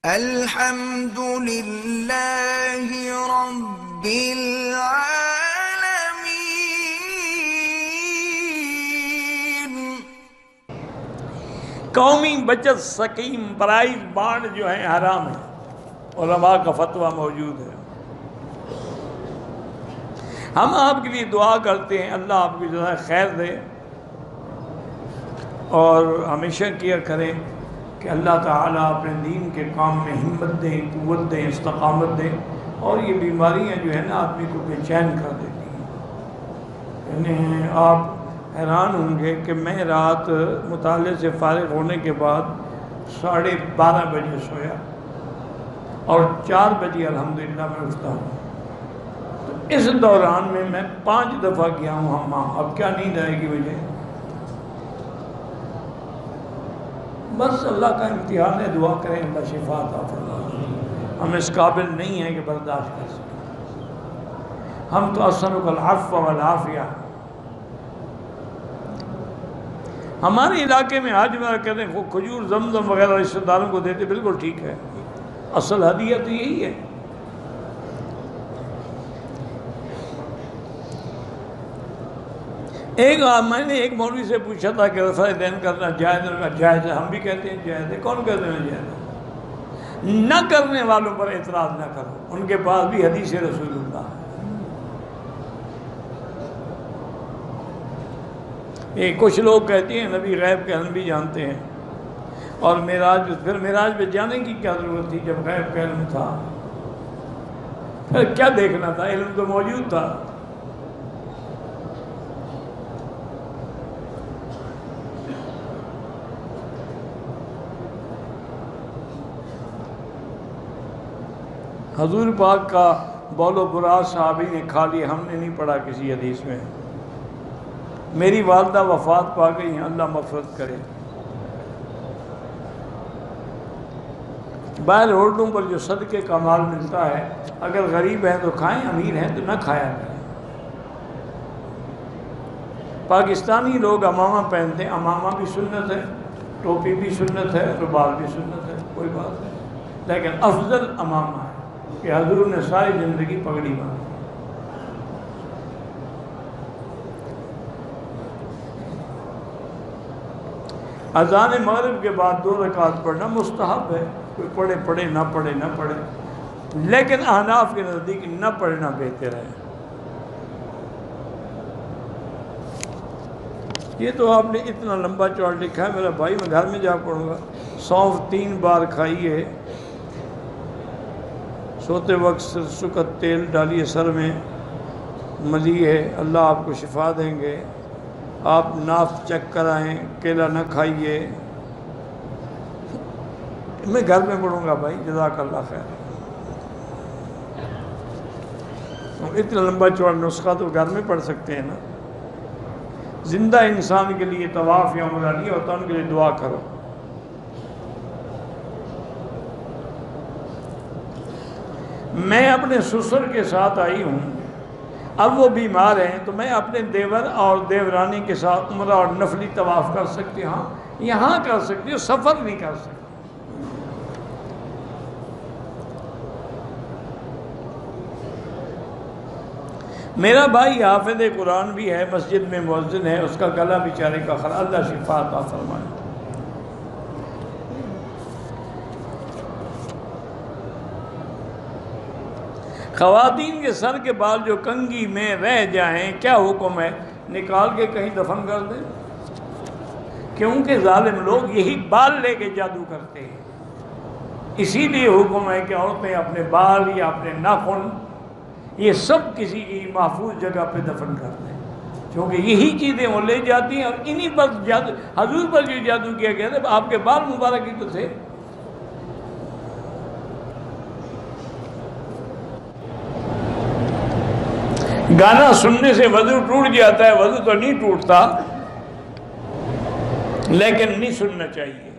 الحمد للہ رب العالمین۔ قومی بچت سکیم پرائز بانڈ جو ہیں حرام ہیں، علماء کا فتویٰ موجود ہے۔ ہم آپ کے لیے دعا کرتے ہیں، اللہ آپ کی جزائے خیر دے، اور ہمیشہ کیا کریں کہ اللہ تعالیٰ اپنے دین کے کام میں ہمت دیں، قوت دیں، استقامت دیں، اور یہ بیماریاں جو ہیں نا آدمی کو بے چین کر دیتی ہیں۔ یعنی آپ حیران ہوں گے کہ میں رات مطالعے سے فارغ ہونے کے بعد 12:30 بجے سویا اور 4 بجے الحمدللہ میں اٹھتا ہوں۔ تو اس دوران میں 5 دفعہ گیا ہوں حمام۔ اب کیا نیند آئے گی مجھے؟ بس اللہ کا امتحان ہے، دعا کریں اللہ شفا عطا فرمائے۔ ہم اس قابل نہیں ہیں کہ برداشت کر سکیں۔ ہم تو اسألک العفو والعافیہ۔ ہمارے علاقے میں آج میں کہتے ہیں کھجور زمزم وغیرہ رشتہ داروں کو دیتے، بالکل ٹھیک ہے، اصل ہدیہ تو یہی ہے۔ میں نے ایک مولوی سے پوچھا تھا کہ رفع دین کرنا جائز ہے؟ جائز ہے، ہم بھی کہتے ہیں جائز ہے۔ کون کہتے ہیں جائز ہے؟ نہ کرنے والوں پر اعتراض نہ کرو، ان کے پاس بھی حدیث رسول اللہ ہے۔ یہ کچھ لوگ کہتے ہیں نبی غیب کے علم بھی جانتے ہیں، اور پھر معراج پہ جانے کی کیا ضرورت تھی جب غیب کا علم تھا؟ پھر کیا دیکھنا تھا؟ علم تو موجود تھا۔ حضور پاک کا بول و براز صحابی نے کھا لیا، ہم نے نہیں پڑھا کسی حدیث میں۔ میری والدہ وفات پا گئی ہیں، اللہ مغفرت کرے۔ باہر روڈوں پر جو صدقے کا مال ملتا ہے، اگر غریب ہیں تو کھائیں، امیر ہیں تو نہ کھایا کریں۔ پاکستانی لوگ امامہ پہنتے ہیں، امامہ بھی سنت ہے، ٹوپی بھی سنت ہے، رومال بھی سنت ہے، کوئی بات نہیں، لیکن افضل امامہ ہے کہ حضور نے ساری زندگی پگڑی باندھی۔ اذان مغرب کے بعد 2 رکعت پڑھنا مستحب ہے، کوئی پڑھے پڑھے نہ پڑھے نہ پڑھے، لیکن احناف کے نزدیک نہ پڑھنا بہتر ہے۔ یہ تو آپ نے اتنا لمبا چوڑا لکھا ہے میرا بھائی، میں گھر میں جا پڑھوں گا۔ سونف 3 بار کھائیے، سوتے وقت سرسوں کا تیل ڈالیے سر میں، ملیے، اللہ آپ کو شفا دیں گے۔ آپ ناف چیک کرائیں، کیلا نہ کھائیے۔ میں گھر میں پڑھوں گا بھائی، جزاک اللہ خیر۔ اتنا لمبا چوڑا نسخہ تو گھر میں پڑھ سکتے ہیں نا۔ زندہ انسان کے لیے طواف یا عمرہ نہیں ہوتا، ان کے لیے دعا کرو۔ میں اپنے سسر کے ساتھ آئی ہوں، اب وہ بیمار ہیں، تو میں اپنے دیور اور دیورانی کے ساتھ عمرہ اور نفلی طواف کر سکتی ہوں؟ یہاں کر سکتی ہوں، سفر نہیں کر سکتی۔ میرا بھائی حافظ قرآن بھی ہے، مسجد میں مؤذن ہے، اس کا گلا بیچارے کا خراب، اللہ شفا عطا فرمائے۔ خواتین کے سر کے بال جو کنگھی میں رہ جائیں کیا حکم ہے؟ نکال کے کہیں دفن کر دیں، کیونکہ ظالم لوگ یہی بال لے کے جادو کرتے ہیں۔ اسی لیے حکم ہے کہ عورتیں اپنے بال یا اپنے ناخن یہ سب کسی کی محفوظ جگہ پہ دفن کر دیں، کیونکہ یہی چیزیں وہ لے جاتی ہیں، اور انہی پر جادو، حضور پر جو جادو کیا گیا تھا، آپ کے بال مبارک ہی تو تھے۔ گانا سننے سے وضو ٹوٹ جاتا ہے، وضو تو نہیں ٹوٹتا، لیکن نہیں سننا چاہیے۔